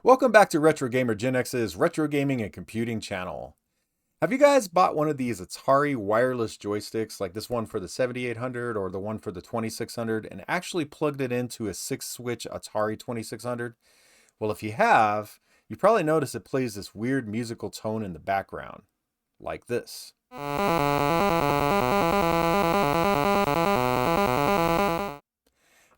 Welcome back to Retro Gamer Gen X's Retro Gaming and Computing channel. Have you guys bought one of these Atari wireless joysticks, like this one for the 7800 or the one for the 2600, and actually plugged it into a 6-switch Atari 2600? Well, if you have, you probably noticed it plays this weird musical tone in the background, like this.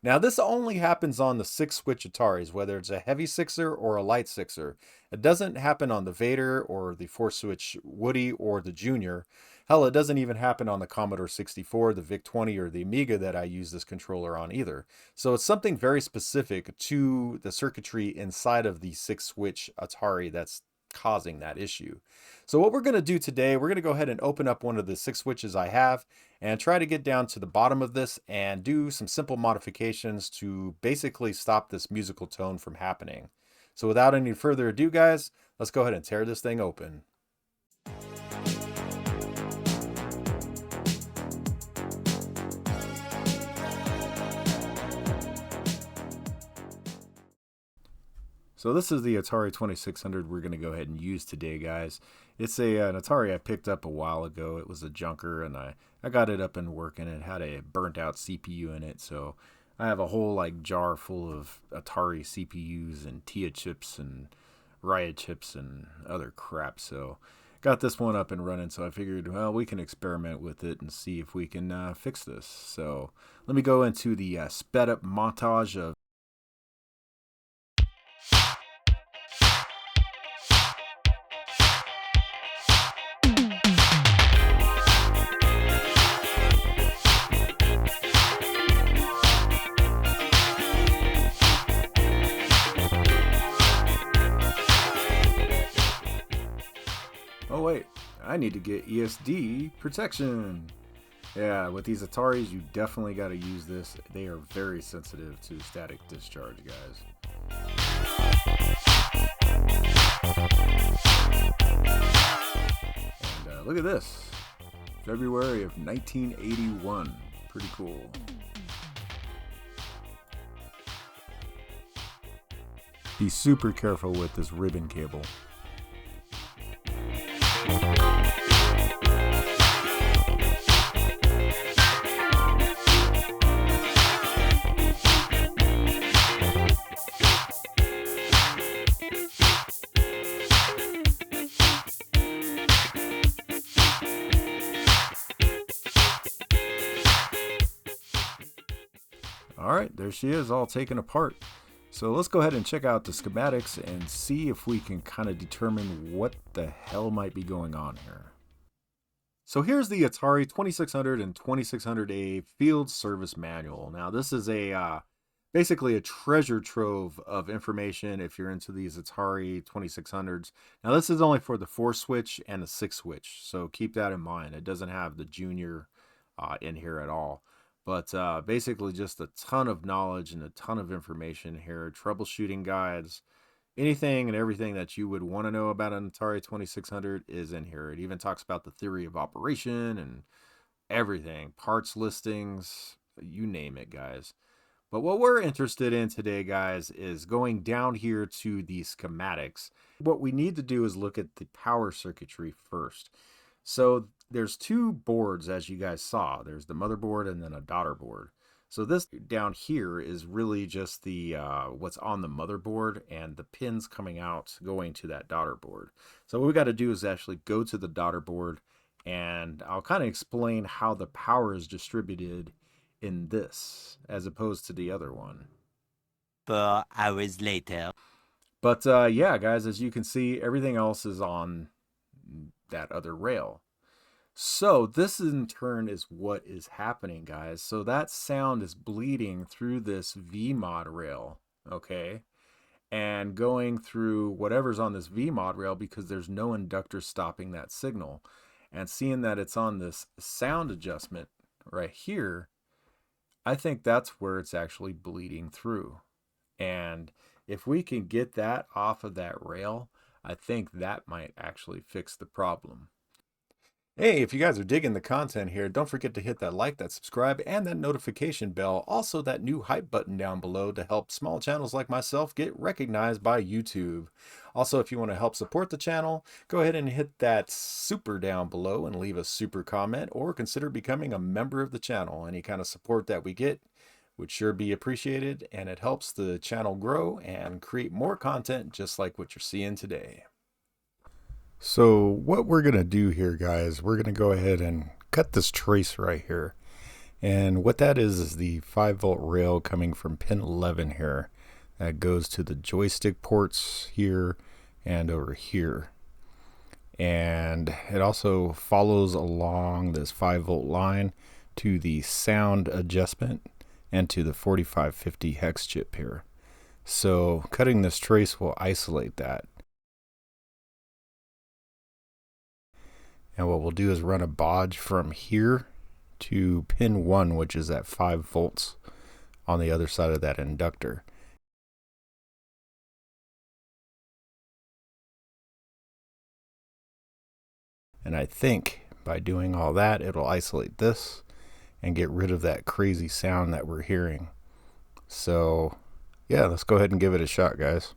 Now, this only happens on the 6-switch Ataris, whether it's a heavy sixer or a light sixer. It doesn't happen on the Vader or the 4-switch Woody or the Junior. Hell, it doesn't even happen on the Commodore 64, the VIC-20, or the Amiga that I use this controller on either. So it's something very specific to the circuitry inside of the 6-switch Atari that's causing that issue. So what we're going to do today, we're going to go ahead and open up one of the 6 switches I have and try to get down to the bottom of this and do some simple modifications to basically stop this musical tone from happening. So without any further ado, guys, let's go ahead and tear this thing open. So this is the Atari 2600 we're going to go ahead and use today, guys. It's an Atari I picked up a while ago. It was a junker, and I got it up and working. It had a burnt out CPU in it, so I have a whole jar full of Atari CPUs and TIA chips and Riot chips and other crap. So got this one up and running, so I figured, well, we can experiment with it and see if we can fix this. So let me go into the sped up montage of Oh wait, I need to get ESD protection. Yeah, with these Ataris, you definitely got to use this. They are very sensitive to static discharge, guys. And look at this. February of 1981. Pretty cool. Be super careful with this ribbon cable. Alright, there she is, all taken apart. So let's go ahead and check out the schematics and see if we can kind of determine what the hell might be going on here. So here's the Atari 2600 and 2600A Field Service Manual. Now this is basically a treasure trove of information if you're into these Atari 2600s. Now this is only for the 4-switch and the 6-switch, so keep that in mind. It doesn't have the Junior in here at all. But basically just a ton of knowledge and a ton of information here. Troubleshooting guides, anything and everything that you would want to know about an Atari 2600 is in here. It even talks about the theory of operation and everything. Parts listings, you name it, guys. But what we're interested in today, guys, is going down here to the schematics. What we need to do is look at the power circuitry first. So there's 2 boards, as you guys saw. There's the motherboard and then a daughter board. So this down here is really just the what's on the motherboard and the pins coming out going to that daughter board. So what we got to do is actually go to the daughter board, and I'll kind of explain how the power is distributed in this as opposed to the other one. 4 hours later. But yeah, guys, as you can see, everything else is on that other rail. So this in turn is what is happening, guys. So that sound is bleeding through this VMod rail, okay? And going through whatever's on this VMod rail because there's no inductor stopping that signal. And seeing that it's on this sound adjustment right here, I think that's where it's actually bleeding through. And if we can get that off of that rail, I think that might actually fix the problem. Hey, if you guys are digging the content here, don't forget to hit that like, that subscribe, and that notification bell. Also, that new hype button down below to help small channels like myself get recognized by YouTube. Also, if you want to help support the channel, go ahead and hit that super down below and leave a super comment, or consider becoming a member of the channel. Any kind of support that we get would sure be appreciated, and it helps the channel grow and create more content just like what you're seeing today. So what we're going to do here, guys, we're going to go ahead and cut this trace right here. And what that is the 5-volt rail coming from pin 11 here. That goes to the joystick ports here and over here. And it also follows along this 5-volt line to the sound adjustment and to the 4550 hex chip here. So cutting this trace will isolate that. And what we'll do is run a bodge from here to pin 1, which is at 5 volts on the other side of that inductor. And I think by doing all that, it'll isolate this and get rid of that crazy sound that we're hearing. So yeah, let's go ahead and give it a shot, guys.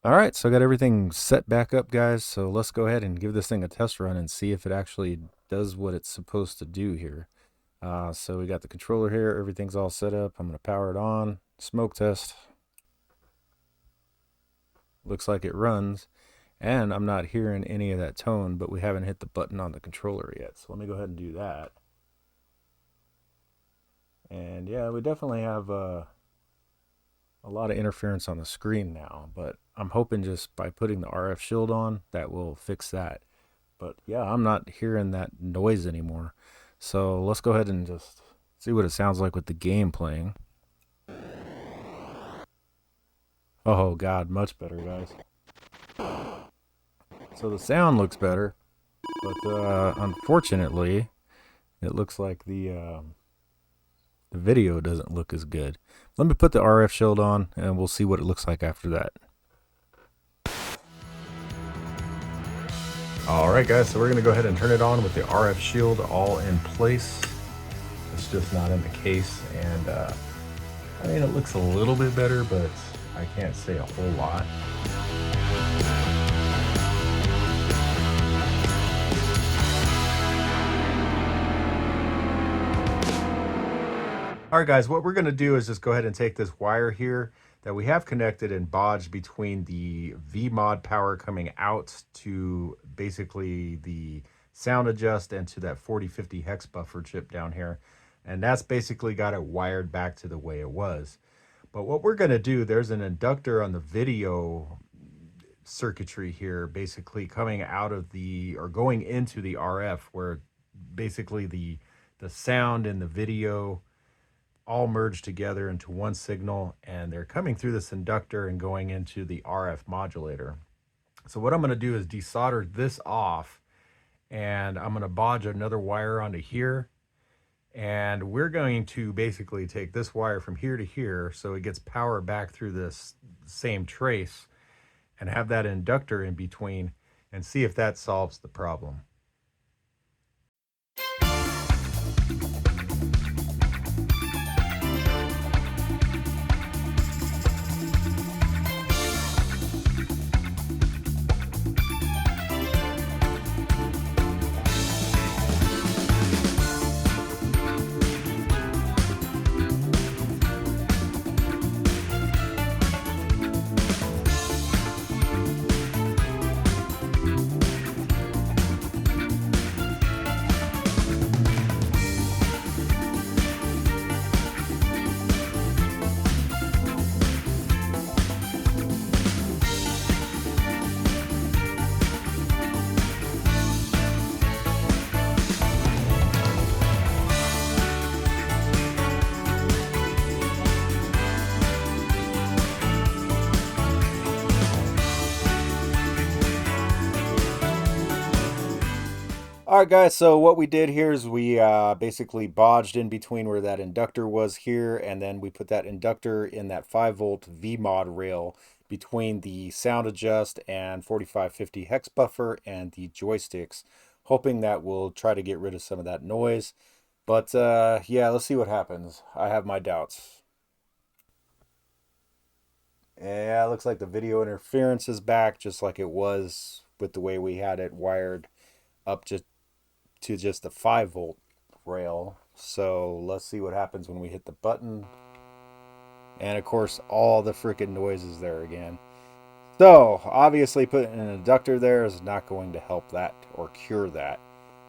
All right, so I got everything set back up, guys. So let's go ahead and give this thing a test run and see if it actually does what it's supposed to do here. So we got the controller here. Everything's all set up. I'm going to power it on. Smoke test. Looks like it runs. And I'm not hearing any of that tone, but we haven't hit the button on the controller yet. So let me go ahead and do that. And yeah, we definitely have a lot of interference on the screen now, but I'm hoping just by putting the RF shield on that will fix that. But yeah, I'm not hearing that noise anymore. So let's go ahead and just see what it sounds like with the game playing. Oh god, much better, guys. So the sound looks better, but unfortunately it looks like the video doesn't look as good. Let me put the RF shield on and we'll see what it looks like after that. Alright guys, so we're going to go ahead and turn it on with the RF shield all in place. It's just not in the case, and I mean, it looks a little bit better, but I can't say a whole lot. All right, guys, what we're going to do is just go ahead and take this wire here that we have connected and bodged between the VMod power coming out to basically the sound adjust and to that 4050 hex buffer chip down here. And that's basically got it wired back to the way it was. But what we're going to do, there's an inductor on the video circuitry here, basically coming out of the, or going into the RF, where basically the sound and the video all merged together into one signal, and they're coming through this inductor and going into the RF modulator. So what I'm going to do is desolder this off, and I'm going to bodge another wire onto here, and we're going to basically take this wire from here to here so it gets power back through this same trace, and have that inductor in between and see if that solves the problem. All right, guys, so what we did here is we basically bodged in between where that inductor was here, and then we put that inductor in that 5-volt VMod rail between the sound adjust and 4550 hex buffer and the joysticks, hoping that we'll try to get rid of some of that noise. But yeah, let's see what happens. I have my doubts. Yeah, looks like the video interference is back, just like it was with the way we had it wired up to just the 5-volt rail. So let's see what happens when we hit the button. And of course, all the freaking noise is there again. So obviously putting an inductor there is not going to help that or cure that.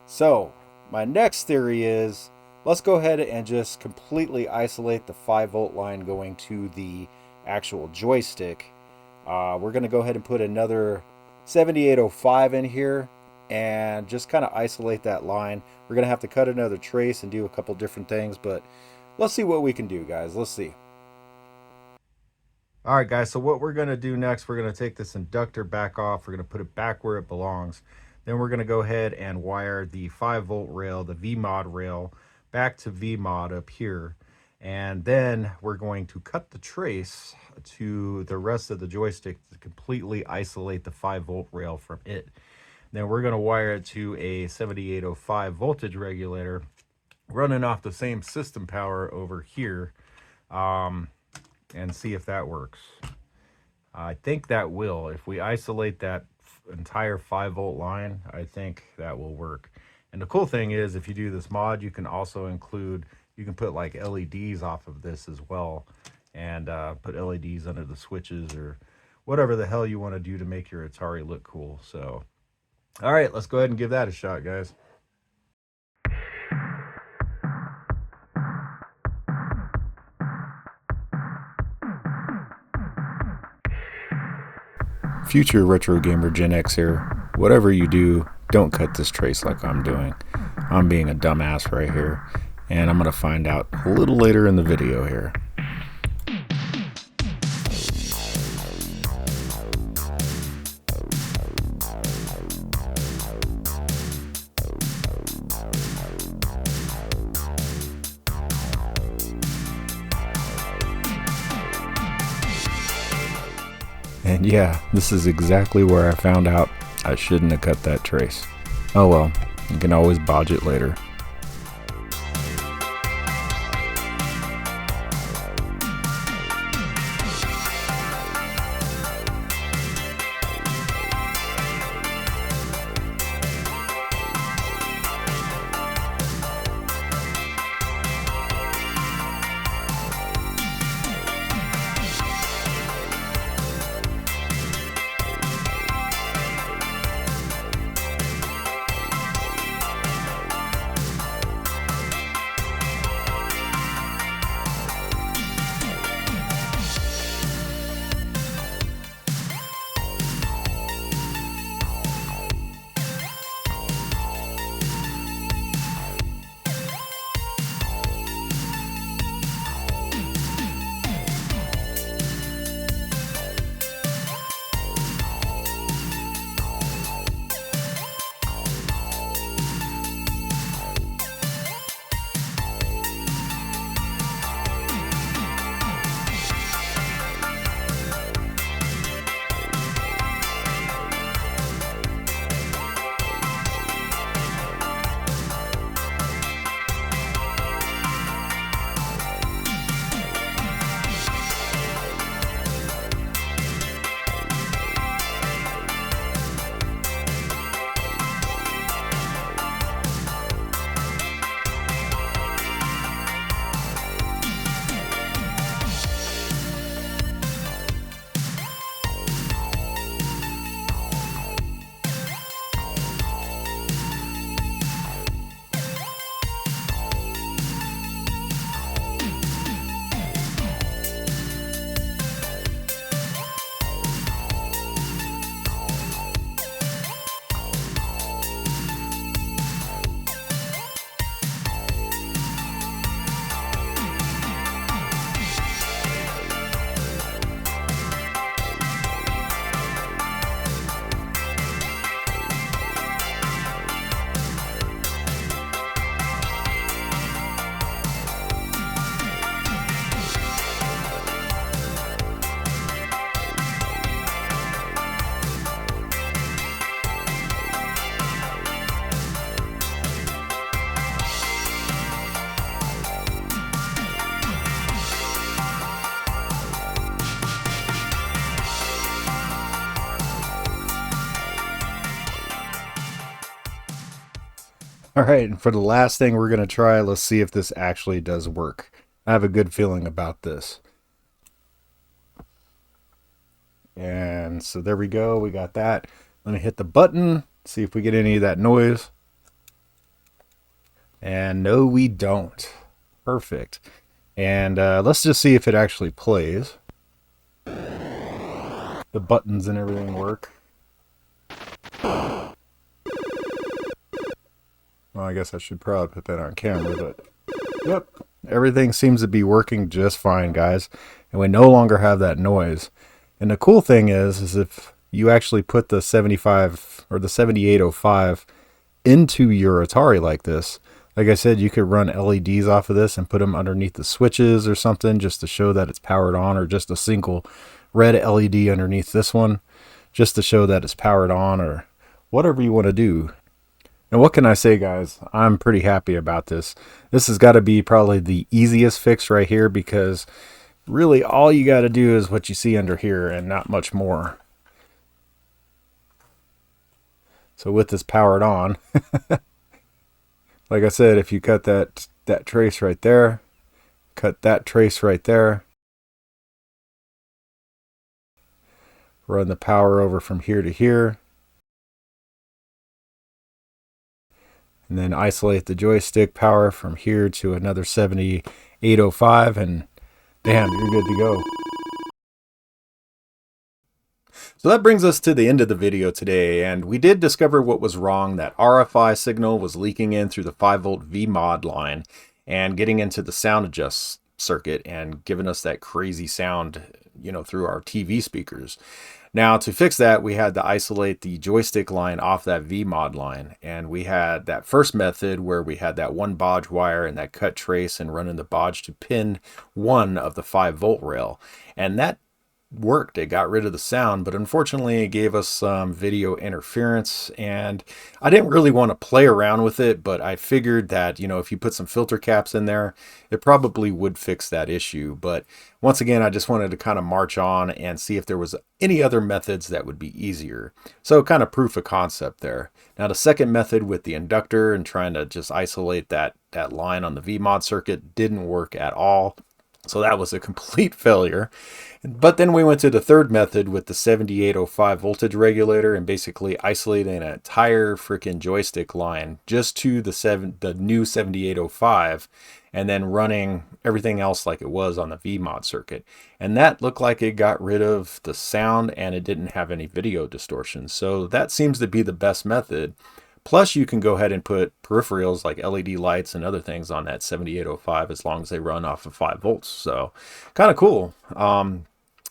So my next theory is, let's go ahead and just completely isolate the 5-volt line going to the actual joystick. We're going to go ahead and put another 7805 in here and just kind of isolate that line. We're going to have to cut another trace and do a couple different things, but let's see what we can do, guys. Let's see. All right, guys, so what we're going to do next, we're going to take this inductor back off. We're going to put it back where it belongs. Then we're going to go ahead and wire the 5-volt rail, the VMod rail, back to VMod up here. And then we're going to cut the trace to the rest of the joystick to completely isolate the 5-volt rail from it. Then we're going to wire it to a 7805 voltage regulator running off the same system power over here, and see if that works. I think that will. If we isolate that entire 5-volt line, I think that will work. And the cool thing is, if you do this mod, you can also include, you can put like LEDs off of this as well, and put LEDs under the switches or whatever the hell you want to do to make your Atari look cool. So all right, let's go ahead and give that a shot, guys. Future retro gamer Gen X here. Whatever you do, don't cut this trace like I'm doing. I'm being a dumbass right here, and I'm going to find out a little later in the video here. And yeah, this is exactly where I found out I shouldn't have cut that trace. Oh well, you can always bodge it later. All right, and for the last thing we're going to try, let's see if this actually does work. I have a good feeling about this. And so there we go. We got that. Let me hit the button, see if we get any of that noise. And no, we don't. Perfect. And let's just see if it actually plays. The buttons and everything work. Well, I guess I should probably put that on camera, but yep, everything seems to be working just fine, guys. And we no longer have that noise. And the cool thing is if you actually put the 75 or the 7805 into your Atari like this, like I said, you could run LEDs off of this and put them underneath the switches or something just to show that it's powered on, or just a single red LED underneath this one just to show that it's powered on, or whatever you want to do. And what can I say, guys? I'm pretty happy about this. This has got to be probably the easiest fix right here, because really all you got to do is what you see under here and not much more. So with this powered on, like I said, if you cut that trace right there, cut that trace right there, run the power over from here to here, and then isolate the joystick power from here to another 7805, and bam, you're good to go. So that brings us to the end of the video today, and we did discover what was wrong. That RFI signal was leaking in through the 5-volt VMod line and getting into the sound adjust circuit and giving us that crazy sound, you know, through our TV speakers. Now, to fix that, we had to isolate the joystick line off that VMod line, and we had that first method where we had that one bodge wire and that cut trace and running the bodge to pin one of the 5-volt rail, and that worked. It got rid of the sound, but unfortunately it gave us some video interference, and I didn't really want to play around with it, but I figured that, you know, if you put some filter caps in there, it probably would fix that issue. But once again, I just wanted to kind of march on and see if there was any other methods that would be easier. So kind of proof of concept there. Now the second method with the inductor and trying to just isolate that line on the VMod circuit didn't work at all. So that was a complete failure. But then we went to the third method with the 7805 voltage regulator and basically isolating an entire freaking joystick line just to the new 7805, and then running everything else like it was on the VMod circuit. And that looked like it got rid of the sound and it didn't have any video distortion. So that seems to be the best method. Plus, you can go ahead and put peripherals like LED lights and other things on that 7805 as long as they run off of 5 volts. So kind of cool.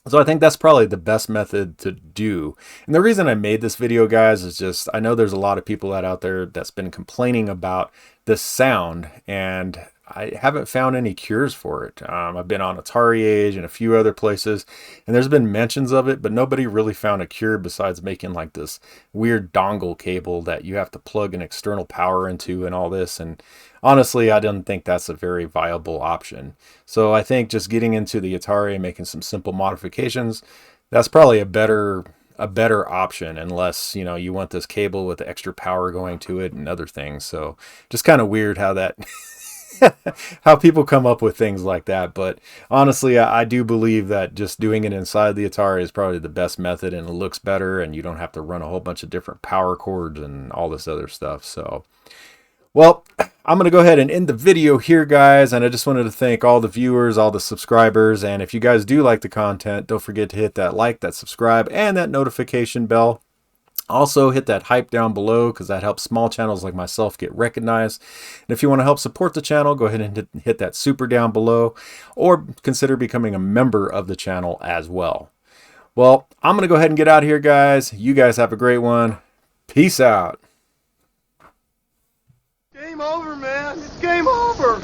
So I think that's probably the best method to do. And the reason I made this video, guys, is just I know there's a lot of people out there that's been complaining about this sound, and I haven't found any cures for it. I've been on Atari Age and a few other places, and there's been mentions of it, but nobody really found a cure besides making like this weird dongle cable that you have to plug an external power into and all this. And honestly, I don't think that's a very viable option. So I think just getting into the Atari and making some simple modifications, that's probably a better option, unless, you know, you want this cable with extra power going to it and other things. So just kind of weird how that how people come up with things like that. But honestly, I do believe that just doing it inside the Atari is probably the best method, and it looks better, and you don't have to run a whole bunch of different power cords and all this other stuff. So, well, I'm going to go ahead and end the video here, guys, and I just wanted to thank all the viewers, all the subscribers, and if you guys do like the content, don't forget to hit that like, that subscribe, and that notification bell. Also, hit that hype down below, because that helps small channels like myself get recognized. And if you want to help support the channel, go ahead and hit that super down below, or consider becoming a member of the channel as well. Well, I'm going to go ahead and get out of here, guys. You guys have a great one. Peace out. Game over, man. It's game over.